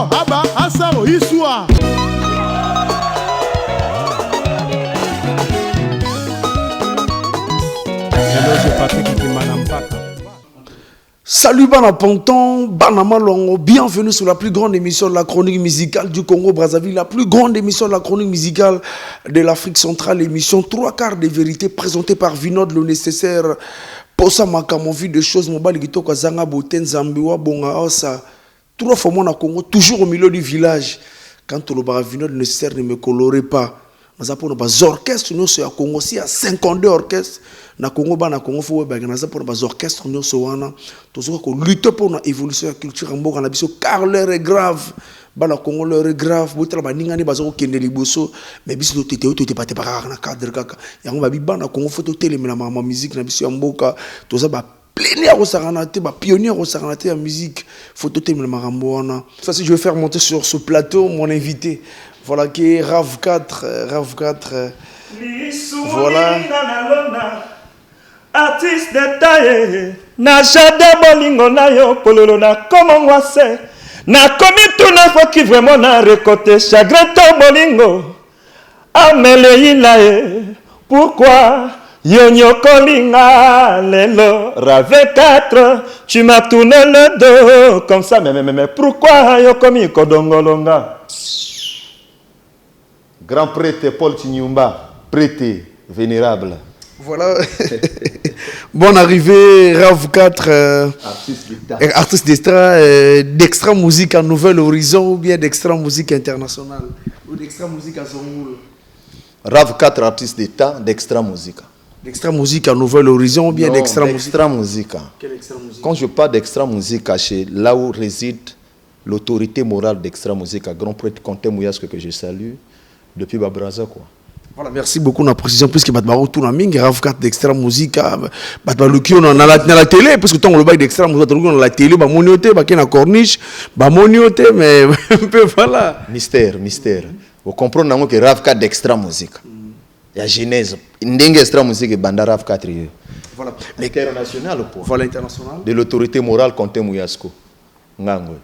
aba asaro iswa. Salut Bana Ponton, Bana Malongo, bienvenue sur la plus grande émission de la chronique musicale du Congo-Brazzaville, la plus grande émission de la chronique musicale de l'Afrique centrale, l'émission 3/4 de vérité présentée par Vinod le nécessaire. Posa Makamo, vie de choses, Mobali Gito Kazanga Boten Zambiwa Bonga Osa. 3 fois mon Congo, toujours au milieu du village. Quand le bar Vinod le nécessaire ne me colorait pas. Nous avons des orchestres, nous sommes à Congo, il y a 52 orchestres. Na Congo, na Congo, faut que nous avons des orchestres, nous sommes à lutter pour l'évolution de la culture. Nous avons car l'heure est grave. Bana Congo l'heure est grave. Vous avez dit que vous avez dit mais bis no tete to te pate para na cadre kaka. Ya ngomba bana Congo faut to télé na ma musique na biso ya mboka. To za ba plénière au Saranate, ba pionnier au Saranate en musique. Faut to télé na marambo wana. Ça si je vais faire monter sur ce plateau mon invité. Voilà qui est Rav 4, Rav 4. Voilà. Artiste détaillé, na jade bolingo na yo pololo na comment moi c'est. Na komi tout na faut qui vraiment na récolter chagrin to bolingo. Amele ilae. Pourquoi yo nyokolinga lelo Rave 4, tu m'as tourné le dos comme ça mais pourquoi yo komi kodongolonga? Grand prêtre Paul Chinyumba, prêtre vénérable. Voilà. Bonne arrivée, Rav 4, artiste d'extra musique à Nouvel Horizon ou bien d'extra musique internationale ou d'extra musique à Zongoul. Rav 4, artiste d'État d'extra musique. D'extra musique à Nouvel Horizon ou bien d'extra musique. Quelle extra musique? Quand je parle d'extra musique, c'est là où réside l'autorité morale d'extra musique à Grand Prêtre Conté Mouyasque que je salue depuis Babraza quoi. Voilà, merci beaucoup de la précision puisque Batbaro tout na mingi Rav 4 d'extra musique Batbaro qui on a la télé parce que tant le bail d'extra musique on a la télé ba monioté ba kena corniche ba monioté mais un peu voilà mystère vous comprenez que Rav 4 d'extra musique ya genèse ndenge extra musique banda Rav 4 voilà l'international pour voilà international de l'autorité morale Conté Mouyasco ngango.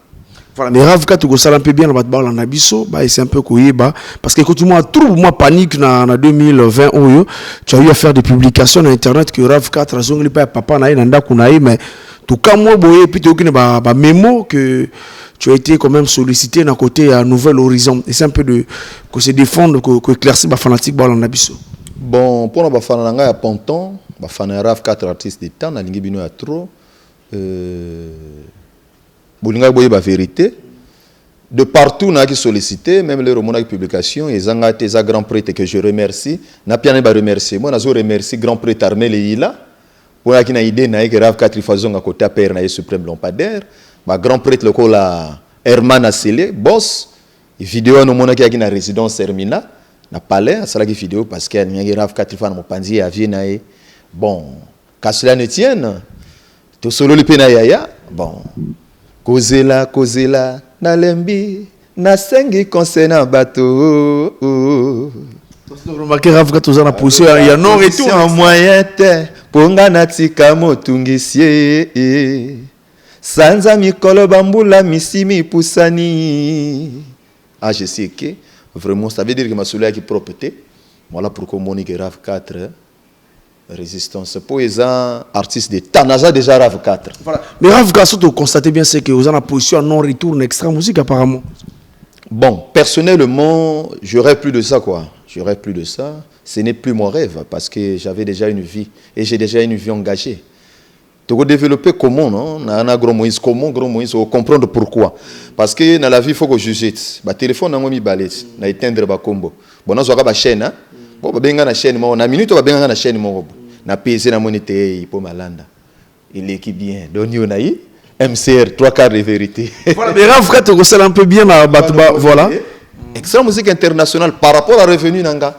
Voilà, mais Rav 4 go sala un peu bien na batba na biso ba c'est un peu koyeba parce que quand moi trouve moi panique na 2020 oyo tu as eu à faire des publications sur internet que Rav 4 azongli pa papa na nda kunaï mais tout cas moi boye puis tu okine ba mémo que tu as été quand même sollicité na côté à Nouvel Horizon et c'est un peu de que se défendre que éclaircir ba fanatique ba na biso. Bon pour na ba fana nga ya Ponton ba fana Rav 4 artiste d'État na lingi bino ya trop Boulinga boye ba vérité de partout na qui sollicité même les romans publication et zanga tes grand prêtre que je remercie na piané ba remercier moi na zo remercie grand prêtre Armel Ila pour la qui na idée na que Rav 4 faisons à côté père na suprême lampadaire ba grand prêtre le ko la Herman Asselé boss vidéo no mona qui na résidence Hermina na palais à sala qui vidéo parce que ni Rav 4 fa na mopanzi ya vie na bon qu'à cela ne tienne to solo le pena yaya bon Kozela, nalembi, nasengi concernant bateau. Tu as remarqué Rav 4 aux position, il y a non retour en moyen te, ponga natika motungisie. Sanza mikolo bambula misimi pusani. Ah, je sais que vraiment ça veut dire que ma soleil qui propreté. Voilà pourquoi Monique Rav 4 résistance pour les artistes de Tanaza déjà Rav 4. Voilà. Mais Rav 4, vous constatez bien c'est que vous avez une position non retour extra musique apparemment. Bon, personnellement, j'aurais plus de ça quoi. J'aurais plus de ça. Ce n'est plus mon rêve parce que j'avais déjà une vie et j'ai déjà une vie engagée. Tu veux développer comment non? Na gros Moïse comment gros Moïse on comprendre pourquoi. Parce que dans la vie il faut que je jette. Ba téléphone na ngomi ballet, na éteindre ba combo. Bon na zo ba chaîne hein. Bon ba benga na chaîne mo na minute ba benga na chaîne mo na PC na monité pour malanda. Il est qui bien. Donc on a eu MCR 3/4 de vérité. Voilà, mais Rav 4 ressemble un peu bien à Batba voilà. Extra musique internationale par rapport à revenu nanga.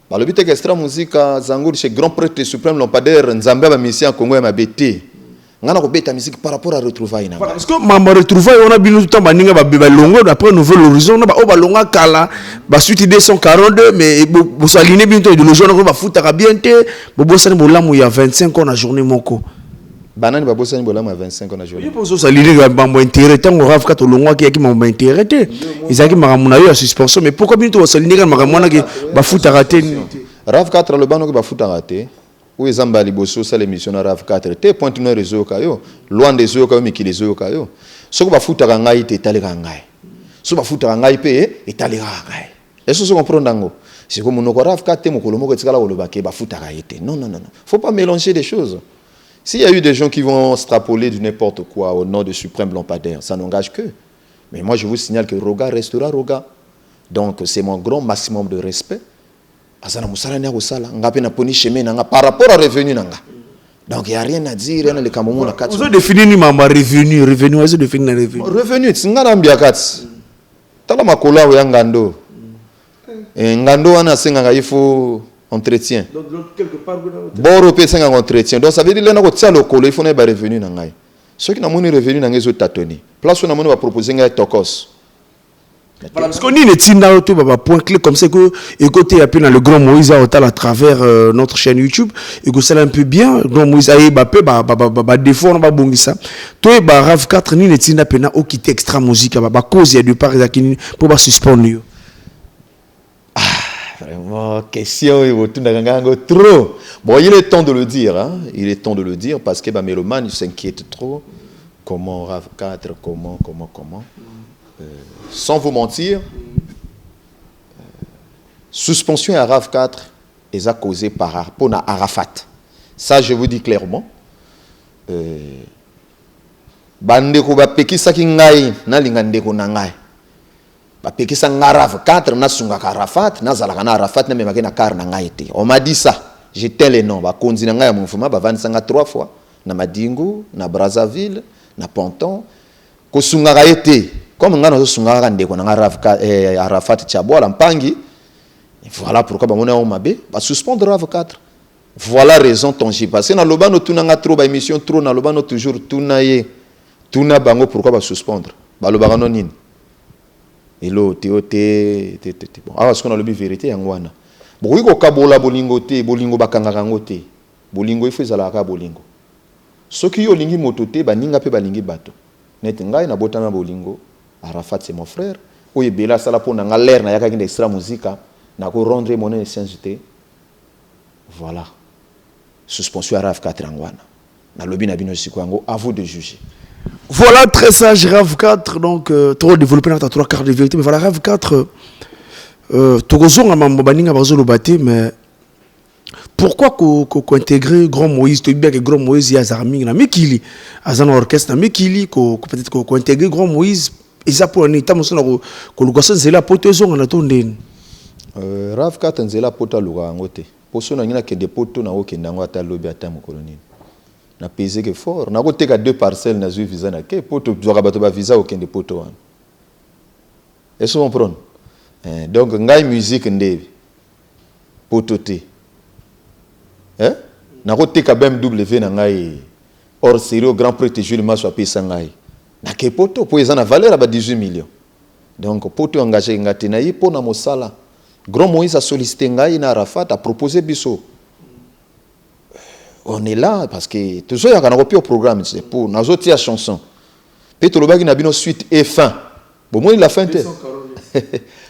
Bah le but est extra musique Zangour chez grand prêtre suprême lampadaire Nzambe ba mission Congo ya mabete. Ngana ko beta musique par rapport à retrouvailles nanga. Parce que mama retrouvailles on a binu tout temps baninga ba longo après Nouvel Horizon ba o ba longa kala ba suite 242 mais bo saline bientôt de le jour on va foutre bien té bo bosane bo lamu ya 25 ans na journée moko. banani babosani bolama 25 ans na journée. Je pense que ça l'idée que mambo intérêt tant au RAV 4 longwa qui mambo intérêt. Ils a qui maramuna yo suspension mais pourquoi bien to ça l'idée que maramuna qui ba futa raté. RAV 4 le bano que ba futa raté. Ou ezamba liboso ça l'émission na RAV 4 te point no réseau kayo loin des yeux kayo mikili zo kayo. Soko ba futa ngai te talika ngai. So ba futa ngai pe e talika ngai. Est-ce que vous comprenez? C'est comme on a RAV 4 te mokolo moko tsala oloba ke ba futa raté. Non. Faut pas mélanger des choses. S'il y a eu des gens qui vont extrapoler du n'importe quoi au nom de Suprême Lampadaire, ça n'engage que. Mais moi, je vous signale que Roga restera Roga. Donc, c'est mon grand maximum de respect. Par rapport à revenu. Donc, il n'y a rien à dire. Vous avez défini revenu. Vous avez défini revenu. Revenu, c'est un ambiakat. Tala makola ou ngando. Ngando, il faut entretien. Donc, quelque part, bon, c'est un entretien. Donc, ça veut dire que il faut un revenu. Ceux qui n'ont pas revenu, ils ont tâtonné. Place où on va proposer un tokos. Voilà, parce qu'on est point clé comme ça que écoutez un peu dans le grand Moïse à travers notre chaîne YouTube et que ça un peu bien grand Moïse aïe peu défaut on va bongi ça toi bah RAV 4 ni netina pena au quitter extra musique bah cause il y a de part pour pas suspendre. Vraiment, question, trop. Bon, il est temps de le dire, hein. Il est temps de le dire parce que Mélomane s'inquiète trop. Comment RAV 4, comment. Sans vous mentir, suspension à RAV 4 est causée par rapport à Arafat. Ça, je vous dis clairement. Bandeko ba pekisa kingai na lingandeko na ngai. Ba pekisa RAV 4 na sunga Arafat na zalaka na Arafat na memake na kar na ngai te. On m'a dit ça. J'étais les noms ba konzi na ngai ya mfuma ba vansanga 3 fois na Madingu, na Brazzaville, na Ponton. Ko sunga été comme ngana zo sunga ka ndeko na RAV 4 Arafat Tchaboa Mpangi. Voilà pourquoi ba mona o mabe ba suspendre RAV 4. Voilà raison tangible parce que na lobano tunanga trop ba émission trop na lobano toujours tunaye tuna bango pourquoi ba suspendre ba lobaka non nini elo te bon ah parce qu'on a le vérité yangwana bon iko kabola bolingo te bolingo bakanga kango te bolingo ifo ezala ka bolingo soki yo lingi moto te baninga pe balingi bato net ngai na botana bolingo Arafat c'est mon frère oye bela sala pona ngaler na yaka kinda extra musica na ko rendre mon essentialité voilà suspension à RAV 4 angwana na lobi na bino sikwango à vous de juger. Voilà, très sage, RAV 4, donc, trop développé dans ta 3 quarts de vérité, mais voilà, RAV 4, Togozon a mambaninga bazolo bâti, mais pourquoi qu'on intégrer Grand Moïse, tu bien que Grand Moïse y a Zarming, na Mekili, à un orchestre, na Mekili, peut-être qu'on intégrer Grand Moïse, et ça pour un état, mais qu'on le gosse, c'est là, pour Togozon, on a tourné. RAV 4, c'est là, pour ta loura, en côté. Pour ceux qui ont des poteaux, na oké, na ngota lobby à ta colonie. Na pesé que fort na côté 2 parcelles na zu visa na ke poto doka bato ba visa aucun de poto wan est-ce qu'on comprend donc ngai musique ndebi poto te na côté ka BMW na ngai hors série grand prix de Jules Masso pesa ngai na ke poto po ezana valeur ba 18 millions donc poto engagé ngati na yi po na mosala Grand Moïse a sollicité ngai na Arafat a proposé biso. On est là parce que toujours il y a un au programme c'est pour nos autres chansons. Peut-être le bag n'a bien suite et fin. Bon moi il a fin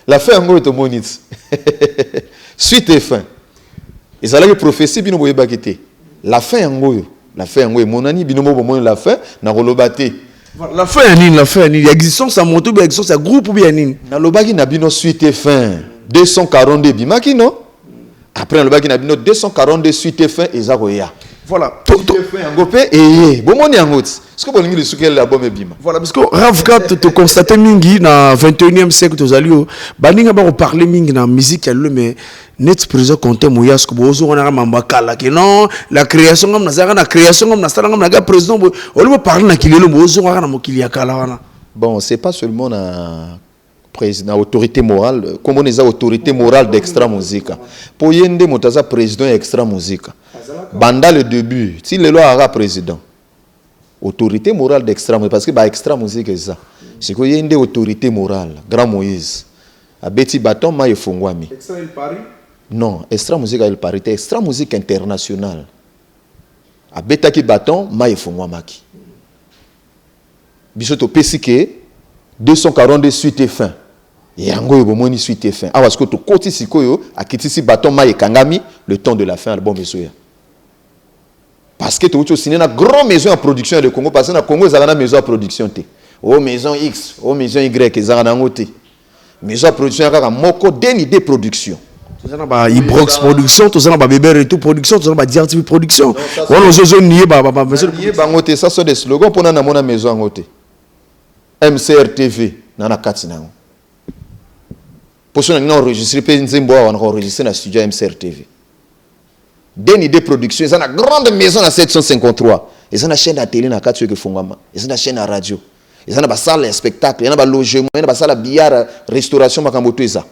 la fin en gros est au monite. Suite et fin. Et ça là que prophétie bino boye bagité. La fin en gros mon ami bino mo bon la fin na rolobate. La fin il existence à moto bien existence à groupe ou bien nini. Na lo bag n'a bien suite et fin 242 bimaki non. Après le bag n'a bien 242 suite et fin et zaroya. Voilà. Voilà, parce que RAV 4, tu constates mingi dans 21e siècle, tu as dit, baninga ba parler mingi dans musique, mais net présent compter moyas que bozo on a mambakala que non, la création comme na création comme na sala comme na président, on lui parler na kilelo bozo on a mokili akala wana. Bon, c'est pas seulement na président autorité morale, comme on est autorité morale d'extra musique. Pour yende motaza président extra musique. Banda le début, si le loi aura président, autorité morale d'extra musique, parce que bah extra musique c'est ça. C'est qu'il y a une autorité morale, Grand Moïse. A Betty Baton, ma yefongwami. Extra il Paris? Non, extra musique il Paris, extra musique internationale. a betaki bâton ma efongwamaki biso to pesike 242 suite et fin yango yo bomoni suite et fin awa siko to koti sikoyo akitisi bâton ma ekangami le temps de la fin album esoya parce que tu as signé une grande maison en production de Congo parce que na Congo ils ont une maison en production te oh maison X oh maison Y ils ont une te maison en production kaka moko deni de production tout ça na ba Ibrox production tout ça na ba Bébé et tout production tout ça na ba DRTV production on os zo nié ba nié bango te ça sont des slogans pour na mona maison ngote MCRTV na kati nango pour ça na enregistrer pe nzembo on enregistrer na studio MCRTV Deni de production ils ont une grande maison à 753 ils ont une chaîne à télé na kati que fongama ils ont une chaîne à radio ils ont une salle de spectacle ils ont un logement ils ont une salle de billard restauration makamboto eza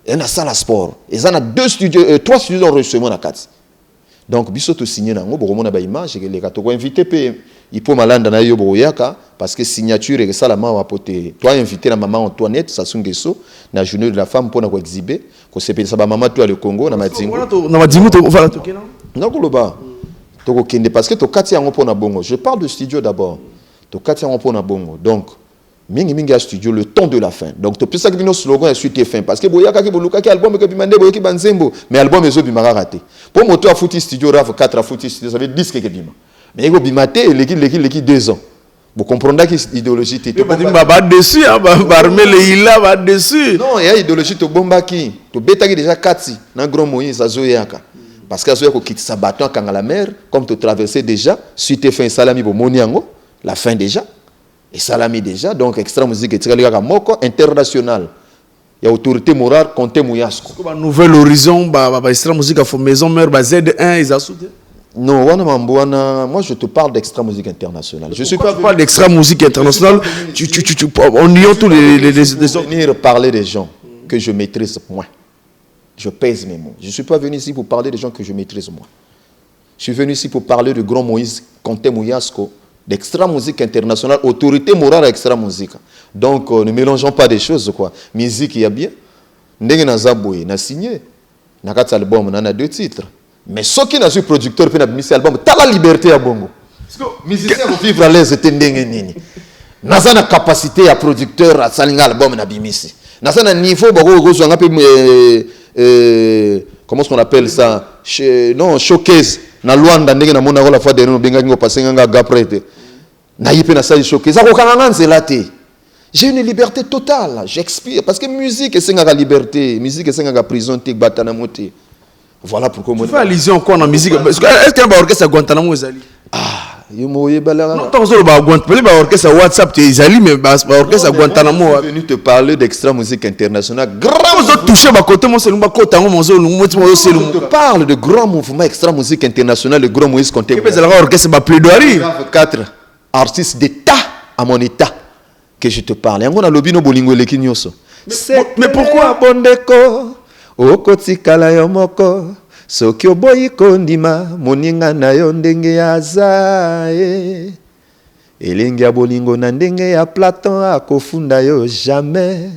ils ont une salle à sport ils ont 3 studios d'enregistrement na kati donc biso to signer nango bokomona ba image que les katoko invité pe il peut malanda na yo boyaka parce que signature et ça la main apote toi invité la maman Antoinette Sasungeso na journée de la femme pour na ko exhiber ko sepelisa ba maman to le Congo na madingo to voilà to kena na koloba to ko kende parce que to kati yango pona bongo je parle de studio d'abord to kati yango pona bongo donc mingi a studio le temps de la fin donc to pesa que bino slogan suite fin parce que boyaka ki boluka ki album ke bimande boyaki banzembo mais album ezo bimaka raté pour moto a fouti studio RAV 4 a fouti studio ça veut disque ke bima mais il faut l'équipe 2 ans. Vous comprenez que l'idéologie est dessus, va dessus. Non, il y a idéologie to bombaki, to betaki déjà 4 na grand Moïse azoyaka. Parce que azoyako quitte sa bâton quand la mer, comme tu traversais déjà, suite fin salami bo moniango, la fin déjà. Et salami déjà, donc extra musique et tiraliga moko international. Il y a autorité morale compté Mouyasko. Nouvel horizon, extra musique à fond maison mère, Z1 ils a soudé. Non, moi je te parle d'extra musique internationale. Je suis pas parle d'extra musique internationale. On y a tous les autres. Venir parler des gens que je maîtrise moins. Je pèse mes mots. Je ne suis pas venu ici pour parler des gens que je maîtrise moins. Je suis venu ici pour parler de grand Moïse Conté Mouyasko, d'extra musique internationale, autorité morale à extra musique. Donc ne mélangeons pas des choses quoi. Musique il y a bien. Ndenge na Zaboué, na signé. Na 4 albums, on a 2 titres. Mais ceux qui n'ont pas producteur puis n'ont album, t'as la liberté à bongo. Musicien vont vivre à l'aise et nini. N'a pas la capacité à producteur à salinga album na bimisi. N'a pas le niveau comment est-ce qu'on appelle ça? Non, showcase. Na Luanda ndenge na mona la fois dernière benga ngo passer nga gaprete. Na yipe na salle showcase. Ako kanga nzelate. J'ai une liberté totale, j'expire parce que musique c'est nga liberté, musique c'est nga prison te batana moté. Voilà pourquoi moi. Tu fais allusion quoi en musique? Est-ce qu'il y a un orchestre à Guantanamo Ezali? Ah, il m'a balala. Non, tant que le orchestre à WhatsApp tu Ezali, mais orchestre à Guantanamo. Je suis venu te parler d'extra musique internationale. Grand. Vous touché ma côté mon selumba côté mon Je te parle de grand mouvement extra musique internationale, le grand Moïse Conté. Mais c'est l'orchestre à plaidoirie. 4 artistes d'état à mon état que je te parle. Et on a lobby no bolingo leki nyoso. Mais pourquoi bondeko? Okotikala yo moko soki oboyi kondima moninga na yo ndenge aza elengi ya bolingo na ndenge ya Platon akofunda yo jamais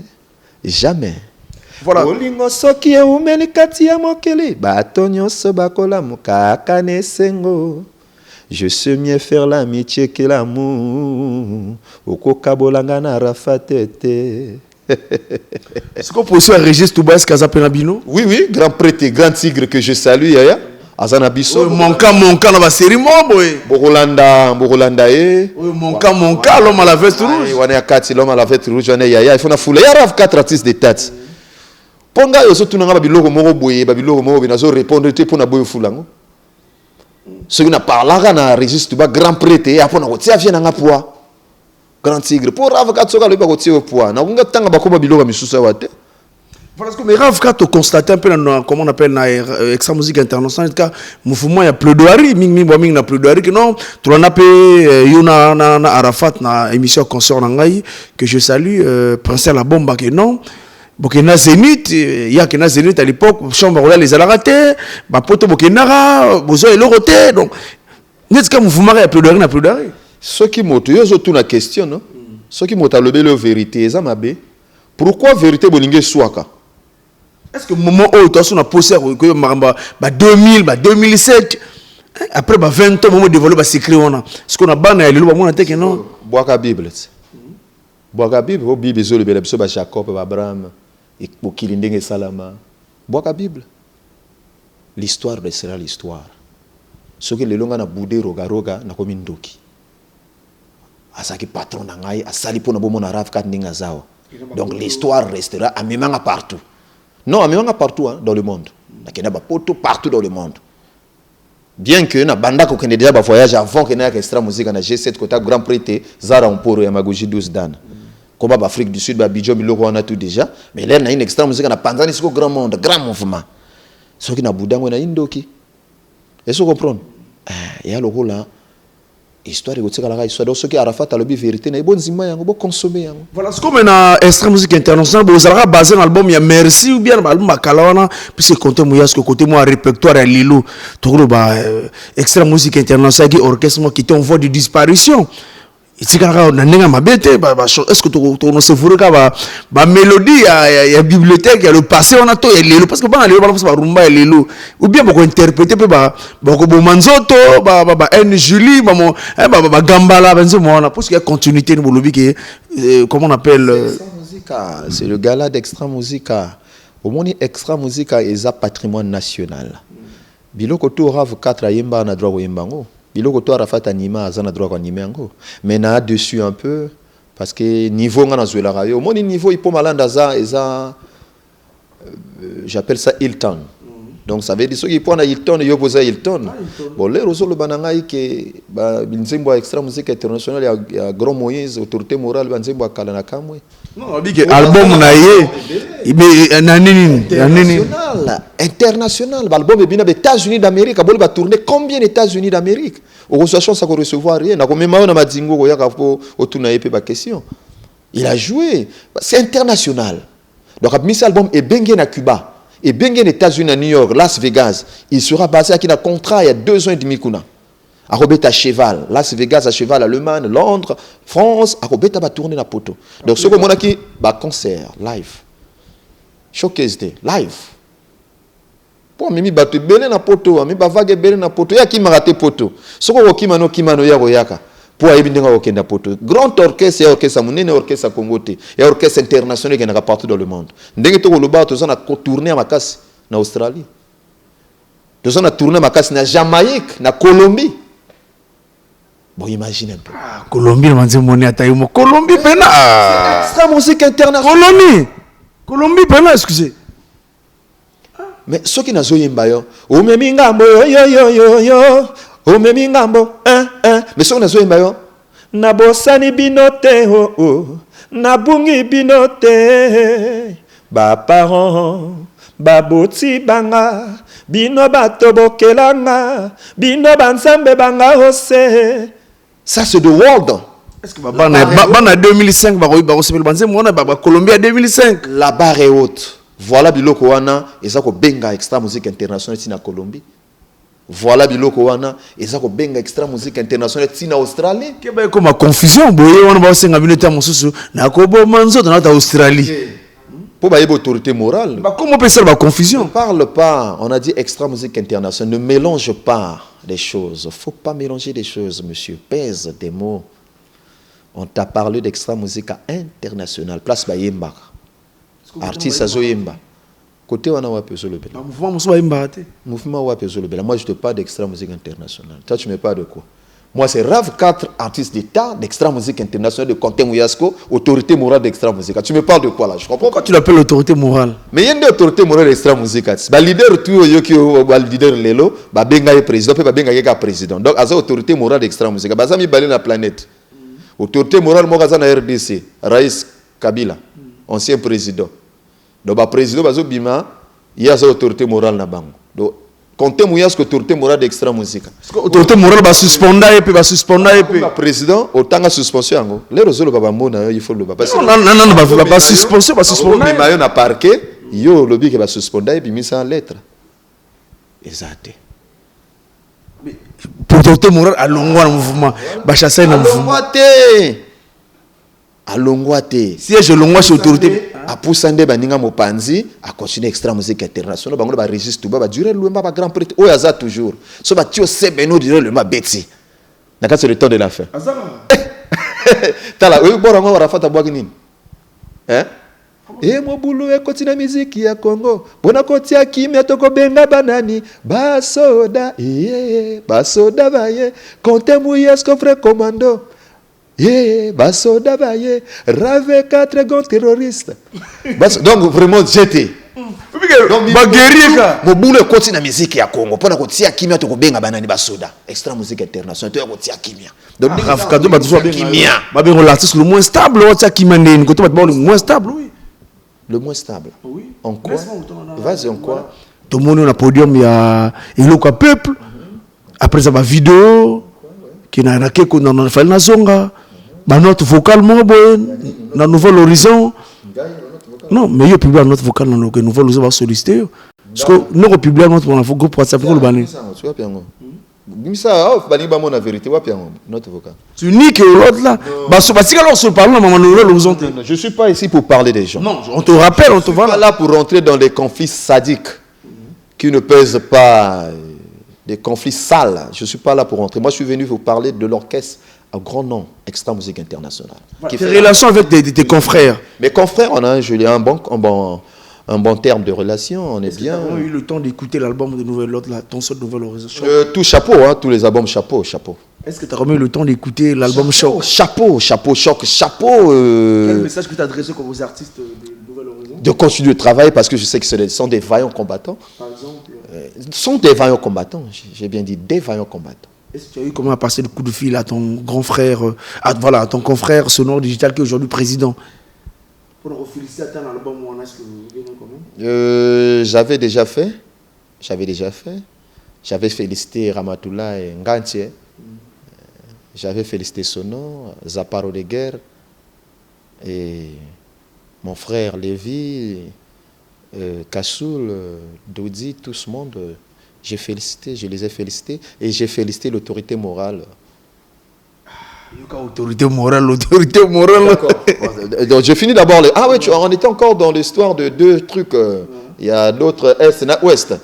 voilà. Bolingo soki eumeli kati ya mokili bato nyonso bakolamuka kaka na esengo je sais mieux faire l'amitié que l'amour okokabolanga na rafatete. Est-ce qu'on peut aussi enregistrer Toubas Kazapenabino? Oui, grand prêtre, grand tigre que je salue, Yaya. Azanabiso. Mon cas, dans la série, Borolanda, mon cas, l'homme à la veste rouge. L'homme à la veste rouge, Yaya. Il faut fouler. Il y a 4 artistes de tête. Ponga, yo surtout n'anga babiloko moko boye, babiloko moko binazo répondre te pour na boye fulango. Ce qui n'a pas là, na enregistre Toubas grand prêtre, et après na kotia vient nanga poa. Grand tigre pour Rav 4 soka le ba kotie au poids na kunga tanga bakoba biloko misusa wate parce que mais Rav 4 constater un peu comment on appelle na extra musique internationale cas mouvement ya plaidoirie mingi na plaidoirie que non tu en appelé yona na Arafat na émission concert na ngai que je salue Prince la bomba que non Bokena Zénith il y a Kena Zénith à l'époque chambre là les alaraté ba poto Bokena bozo et l'oroté donc n'est-ce que mouvement ya plaidoirie na plaidoirie. Ce qui m'a dit, c'est une question, non? Ce qui m'a dit, la vérité, c'est ma pourquoi vérité bolingue soaka? Est-ce que le moment où tu as posé 2000, 2007, Après 20 ans, on développe secret. Ce qu'on a banni, il y a des non. Boaka Bible. Boaka Bible, au Bible, ils ont le Jacob, Abraham, et pour Kilindeng et Salama. Boaka Bible. L'histoire restera l'histoire. Ce que les longs na boudé roga na komi ndoki. Asaki patron na ngai, asali po na bomo na rave kat ninga zao. Donc l'histoire restera amemanga partout. Non, amemanga partout hein, dans le monde. Na kena ba poto partout dans le monde. Bien que na banda ko kende déjà ba voyage avant que na extra musique na G7 kota grand prix Zara Mporo ya Magoji 12 dan. Comme ba Afrique du Sud ba Bidjo Miloko on a tout déjà, mais là na une extra musique na Tanzanie c'est grand monde, grand mouvement. Ce qui na budango na indoki. Est-ce que vous comprenez? Et alors là, histoire de la histoire de ce qui a rafat à la vérité, n'est bon zima yango, bon consommer yango. Voilà, c'est comme une extra musique internationale, vous allez baser l'album, il y a merci ou bien l'album Makalawana, puisque côté moi, ce côté moi répertoire à Lilo, tout le extra musique internationale qui orchestre qui est en voie de disparition. Est-ce que tu as une mélodie, il y a une bibliothèque, il y a le passé, on a tout, il y a le parce que rumba et ou bien pour interpréter manzoto, Julie, gambala, parce qu'il y a continuité de comment on appelle c'est le gala d'extra musica. Au moins extra musica est un patrimoine national. Biloko to rave 4 yemba na droit yembango. Biloko to rafat anima azana droit animer yango. Mais na dessus un peu parce que niveau ngana zuela rayo. Au moins niveau ipo malanda za eza j'appelle ça Hilton. Donc ça veut dire ceux qui prennent Hilton yo posa Hilton. Bon les réseaux le banangai que ba binzembo extra musique internationale il y a grand Moïse autorité morale banzembo akala na kamwe. Non, big album na ye. Mais nanini international l'album est bien aux États-Unis d'Amérique, bon va tourner combien d'États-Unis d'Amérique. Au reçoit ça qu'on recevoir rien. Na comme ma na madingo ko yaka po otuna yepe ba question. Il a joué, c'est international. Donc ce album est bengue na Cuba. Et bien aux États-Unis, à New York, Las Vegas, il sera basé à qui un contrat il y a 2 ans et demi. À Robert à cheval, Las Vegas à cheval, Allemagne, Londres, France, à Robert va tourner la poteau. Donc ce que mon qui bah concert, live, showcase day, live. Pour mimi battu belé na poteau, mimi ba vague belé na poteau, ya qui m'a raté poteau. Ce que kimano ya royaka. Pour ayibinga okenda poto. Grand orchestre, orchestre monene, orchestre congoté, et orchestre international qui est partout dans le monde. Ndenge to loba to zana tourner à Makasi na Australie. To zana tourner à Makasi na Jamaïque, na Colombie. Bon imagine un peu. Colombie manze moni atayumo. Colombie pena. C'est la musique internationale. Colombie pena excusez. Mais ce qui n'a zo yemba yo, o memi ngambo yo. O memi ngambo mais ce qu'on a zo yemba na bosani binote na bungi binote ba parents ba boti banga bino batobokelanga bino banzambe banga ose. Ça c'est the world. Est-ce que bana 2005 ba recevoir banze mona ba Colombie 2005 la barre est haute. Voilà biloko wana ezako benga extra musique internationale tina Colombie. Voilà biloko wana ezako benga extra musique internationale tina Australie. Que ba comme confusion boye wana ba senga bino ta mususu na ko bo manzo na ta Australie. Pour ba yebo autorité morale. Ba comment peut ça ba confusion? Ne parle pas, on a dit extra musique internationale, ne mélange pas les choses. Faut pas mélanger les choses monsieur, pèse des mots. On t'a parlé d'extra musique internationale, place ba yemba. Artiste azoyemba. Côté wana wapi ozolobela. Mouvement muso ba yemba te. Mouvement wapi ozolobela. Moi je te parle d'extra musique internationale. Toi tu me parles de quoi? Moi c'est RAV 4 artistes d'État d'extra musique internationale de Conté Mouyasco, autorité morale d'extra musique. Tu me parles de quoi là? Je comprends. Pourquoi tu l'appelles autorité morale? Mais il y a une autorité morale d'extra musique. Ba leader tout yo ki ba leader lelo, ba benga ye président, pe ba benga ye ka président. Donc aza autorité morale d'extra musique. Ba zami balé la planète. Autorité morale mo kaza na RDC, Raïs Kabila, ancien président. Donc le président bazo bima il y a sa autorité morale na bango. Donc comptez Mouyasco autorité morale d'extra musique. Autorité morale ba suspendre et puis ba suspendre et puis président autant suspension yango. Les réseaux le baba mona il faut le baba. Non ba suspension ba suspendre. Mais mayo na parquet, yo lobby que ba suspendre et puis mis en lettre. Exact. Pour autorité morale à longwa mouvement ba chasser na mouvement. Alongwate. Si je longwa chez autorité apusande baninga mopanzi a continuer extra musique internationale bango ba registre ba durer le ba grand prêtre o yaza toujours so ba tio sebeno durer le ma beti na c'est le temps de la fin tala oui borango rafata bwaki nini mo bulu ekoti na miziki ya Congo bona koti ya kimia toko benga banani basoda basoda baye konte muyes coffre commando basoda baye rave 4 grands terroristes donc vraiment j'étais baguerrier mo bulu ekoti na miziki ya Congo bona koti ya kimia toko benga banani basoda extra musique internationale to ya koti ya kimia donc Rafkado ba toujours kimia ba ben l'artiste le moins stable o tia kimia ndeni côté ba le moins stable oui. Le moins stable. Oui. En quoi? Vas-y, en quoi? Tout le monde est au podium, il y a le peuple. Après ça, ma vidéo, qui n'a rien qu'on a fait la zonga, ma note vocale, moi, dans Nouvel Horizon. Non, mais il y a publié notre vocale dans le Nouvel Horizon, va solliciter. Parce que nous, publié notre groupe WhatsApp, pour le banner. La vérité, notre vocal. C'est unique l'autre là. On se parle je ne suis pas ici pour parler des gens. Non, on te rappelle, on te voit là. Là pour rentrer dans des conflits sadiques qui ne pèsent pas, des conflits sales. Je ne suis pas là pour rentrer. Moi, je suis venu vous parler de l'orchestre à grand nom, Extra Musique Internationale. Tes relations avec tes confrères. Mes confrères, on a un bon terme de relation, on est bien. Tu as eu le temps d'écouter l'album de Nouvelle Lot, ton seul Nouvel Horizon. Tout chapeau, tous les albums chapeau. Est-ce que tu as remis le temps d'écouter l'album Choc? Chapeau. Quel message que tu as adressé comme aux artistes de Nouvel Horizon? De continuer de travailler parce que je sais que ce sont des vaillants combattants. Par exemple ce sont des vaillants combattants, j'ai bien dit des vaillants combattants. Est-ce que tu as eu comment passer le coup de fil à ton grand frère, à ton confrère Sonore Digital qui est aujourd'hui président? Pour féliciter à un album où on a ce que vous voulez comment? J'avais déjà fait. J'avais félicité Ramatoula et Ngantie. J'avais félicité Sono, Zaparo de Guerre et mon frère Lévi, Kassoul, Doudi, tout ce monde. Je les ai félicités et j'ai félicité l'autorité morale. Autorité morale. Donc je finis d'abord. On était encore dans l'histoire de deux trucs. Il y a d'autres Est et Ouest.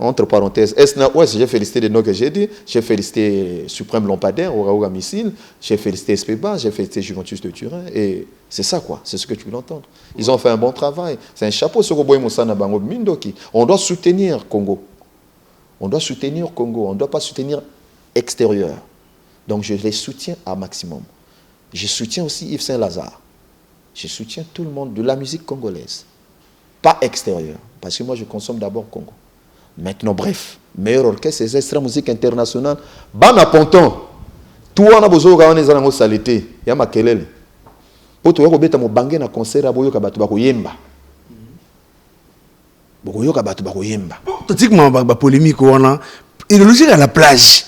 Entre parenthèses, Est et Ouest, j'ai félicité les noms que j'ai dit. J'ai félicité Suprême Lampadaire, Oraoga Missile. J'ai félicité SPBA, j'ai félicité Juventus de Turin. Et c'est ça quoi, c'est ce que tu veux entendre. Ils ont fait un bon travail. C'est un chapeau sur Oboy Moussana Bango Mindoki. On doit soutenir Congo. On ne doit pas soutenir extérieur. Donc je les soutiens à maximum. Je soutiens aussi Yves Saint-Lazare. Je soutiens tout le monde de la musique congolaise. Pas extérieure. Parce que moi je consomme d'abord Congo. Maintenant bref, meilleur orchestre, c'est Extra Musique Internationale. Bana Ponton. Tout on a besoin de la salité. Il y a ma kelele. Pour toi, tu as un na concert à Boyoka Batu Bakoyemba. Boyoka Batu Bakoyemba. Tu dis que ma polémique, il est à la plage.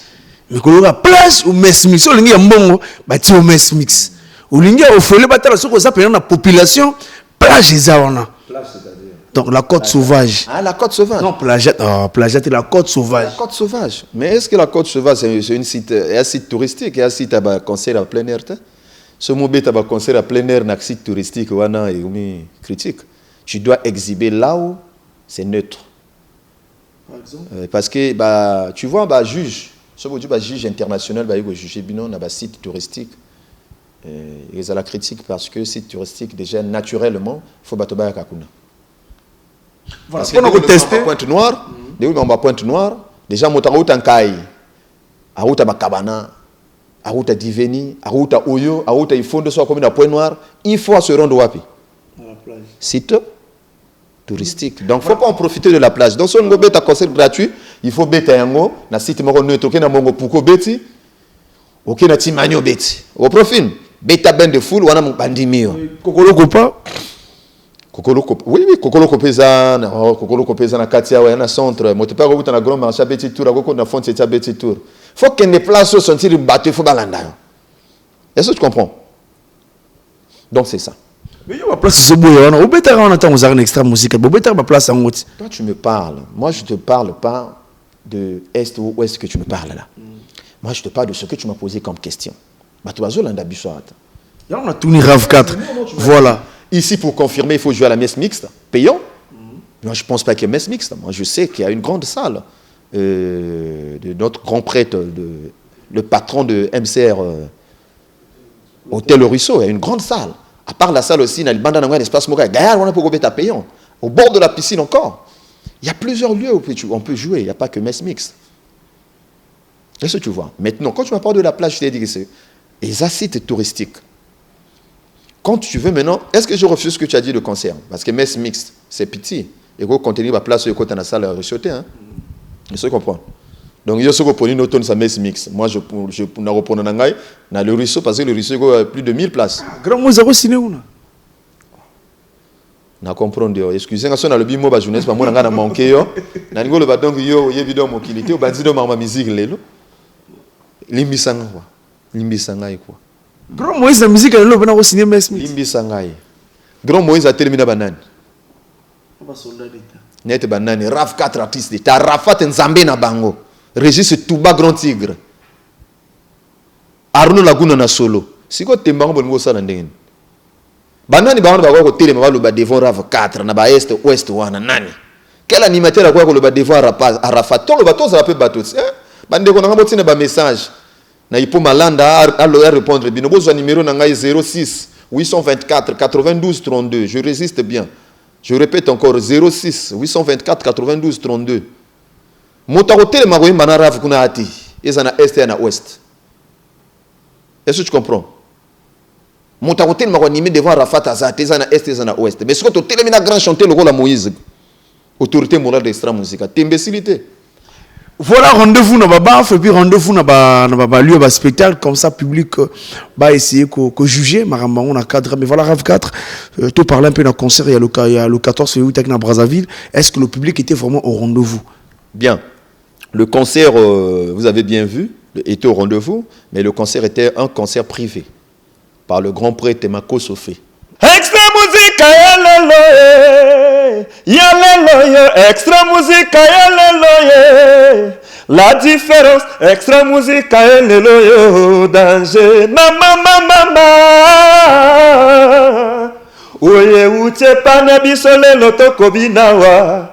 Mais quand on a plage ou mess mix, on a un bon bâti au mess mix. On a au folie battre sur la population plage ezana. Plage c'est-à-dire. Donc la côte sauvage. Ah la côte sauvage. Non plage c'est la côte sauvage. La côte sauvage. Mais est-ce que la côte sauvage c'est un site touristique et un site à concert à plein air? Ce mot bête à concert à plein air, un site touristique ou un critique. Tu dois exhiber là où c'est neutre. Par exemple. Parce que tu vois juge. Ce que juge international, il va juger un site touristique. Ils ont la critique parce que site touristique, déjà naturellement, il faut battre à Kakuna. Voilà, parce que tester Pointe Noire, Pointe Noire, déjà on a en Kai, à route à Makabana, à route à Diveni, à route à Oyo, à route à Ifondo, soit comme à Pointe Noire, il faut se rendre wapi. Site touristique. Donc, il ne faut pas en profiter de la plage. Donc, si on a un concert gratuit, il faut mettre un site neutre, qui est un pouko beti, ou qui est un timanio beti. Au profil, beta ben de foule, ou un bandimio. Kokolo Kopa. Oui, Kokolo Kopezan, Kokolo Kopezan, Katia, ou un centre, mais tu peux avoir un grand marché à Beti Tour, à un fond de Beti Tour. Il faut qu'il y ait des places où sont tirés battus, il faut balanda. Est-ce que tu comprends? Donc, c'est ça. Mais il y a place ce boy, on attend aux arènes extra musique. Place en haute. Toi, tu me parles. Moi, je ne te parle pas de Est ou Ouest que tu me parles là. Moi, je te parle de ce que tu m'as posé comme question. On a tourné RAV 4. Voilà. Ici, pour confirmer, il faut jouer à la messe mixte, payant. Moi, je ne pense pas qu'il y ait messe mixte. Moi, je sais qu'il y a une grande salle de notre grand prêtre, le patron de MCR, Hôtel Le Ruisseau. Il y a une grande salle. À part la salle aussi, il y a un espace payant. Au bord de la piscine encore. Il y a plusieurs lieux où on peut jouer. Il n'y a pas que messe mixte. Qu'est-ce que tu vois? Maintenant, quand tu m'as parlé de la plage, je t'ai dit que c'est les sites touristiques. Quand tu veux maintenant, est-ce que je refuse ce que tu as dit de concert? Parce que messe mixte, c'est petit. Et qu'on continue la place sur côté dans la salle à rechoter. Hein? Je comprends. Donc, il y a ce qu'on une automne, sa messe mixte. Moi, je reprends dans le ruisseau, parce que le ruisseau a plus de 1000 places. Grand Mozart ciné ou non? Na comprendre. Excusez-moi, si on a le bimo, je ne sais pas, moi, on a manqué. Na niveau le bâton, il y a évidemment mon qualité, on a dit de ma musique, Limbi Sanga, quoi. Grand Moïse, la musique, elle est là, au cinéma. Limbi Sanga. Grand Moïse a terminé la banane. Net banane, Raf 4 artistes d'État, Rafat Nzambe na bango, Régis Touba Grand Tigre, Arnaud Laguna na solo. Si quoi t'es marrant, bon, ça n'en banane, banane, banane, ko télé, le bas devant Raf 4, na ba est, ouest, wana, nani. Quel animateur a quoi le bas devant Rafat, tout le bateau, ça va peu bateau, bande qu'on a un ba message. Na ipo malanda, à leur répondre, binobo, son numéro n'a 06 824 92 32, je résiste bien. Je répète encore, 06 824 92 32. Motarotel magoye manarav kuna ati. Ezana est et na ouest. Est-ce que tu comprends? Motarotel magoye nimé devant Rafat Azat, ezana est et na ouest. Mais ce que tu as grand chanter le rôle à Moïse. Autorité morale d'extra musica. T'es imbécilité. Voilà, rendez-vous dans Baba, et puis rendez-vous dans Baba, lieu, spectacle, comme ça, public, essayer de juger, on a cadre, mais voilà, RAV 4, tu parles un peu d'un concert, il y a le 14 février à Brazzaville, est-ce que le public était vraiment au rendez-vous? Bien, le concert, vous avez bien vu, était au rendez-vous, mais le concert était un concert privé, par le grand prêtre Mako Sofé. Extra musique, extra musique, la différence, extra musique, danger, mama. Oye uche pana bisole lotoko binawa.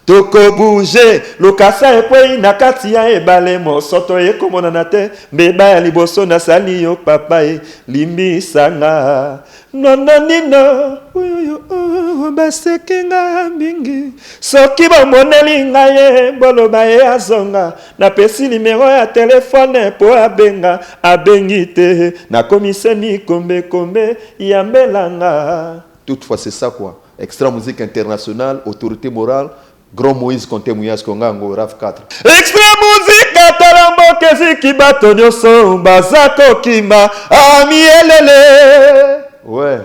Toko bouger, lokasa epwe inakati ya ebale mosoto ekomona na te, mbeba ya liboso na sali yo papa e limbi sanga. Nonanino, basekenga mingi. Soki bomoneli ngaye, boloba e azonga. Na pesi numéro ya telefone po abenga, abengi te. Na komiseni kombe, yambelanga. Toutefois, c'est ça quoi. Extra musique internationale, autorité morale, Grand Moïse Conté Mouyas Kongango, RAV 4. Extra musique talambo keziki bato nyoso bazako kima amielele. Ouais.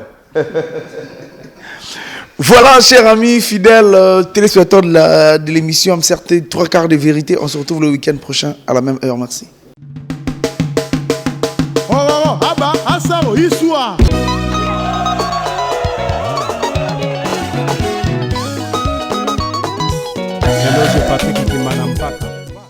Voilà, chers amis fidèles téléspectateurs de l'émission MCRT 3/4 de vérité. On se retrouve le week-end prochain à la même heure. Merci. Oh, Abba, Asaro, Issoua.